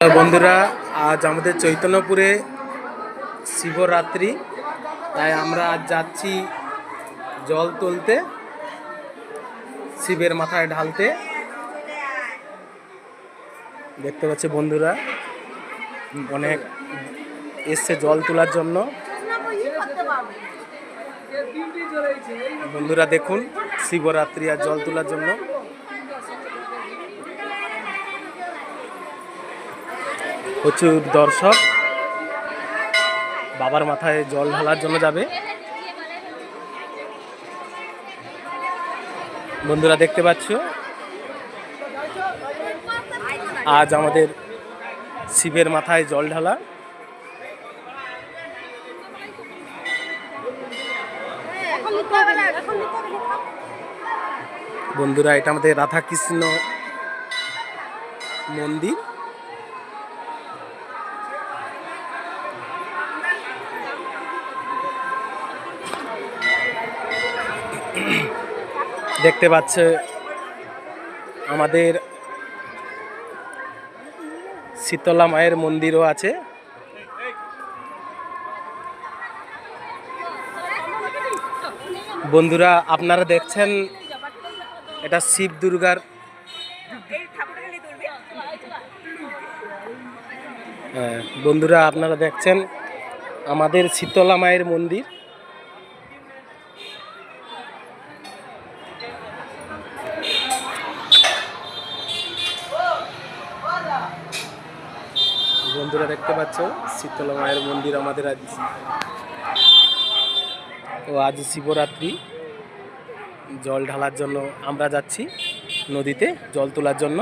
তো বন্ধুরা, আজ আমাদের চৈতন্যপুরে শিবরাত্রি, তাই আমরা আজ যাচ্ছি জল তুলতে, শিবের মাথায় ঢালতে। দেখতে পাচ্ছি বন্ধুরা অনেক এসছে জল তোলার জন্য। বন্ধুরা দেখুন, শিবরাত্রি আর জল তোলার জন্য প্রচুর দর্শক বাবার মাথায় জল ঢালার জন্য যাবে। বন্ধুরা দেখতে পাচ্ছ, আজ আমাদের শিবের মাথায় জল ঢালা। বন্ধুরা, এটা আমাদের রাধাকৃষ্ণ মন্দির। দেখতে পাচ্ছে আমাদের শীতলা মায়ের মন্দিরও আছে। বন্ধুরা, আপনারা দেখছেন এটা শিব দুর্গার বন্ধুরা আপনারা দেখছেন আমাদের শীতলা মায়ের মন্দির। বন্ধুরা দেখতে পাচ্ছ শীতলা মায়ের মন্দির আমাদের আজ। ও আজ শিবরাত্রি, জল ঢালার জন্য আমরা যাচ্ছি নদীতে জল তোলার জন্য।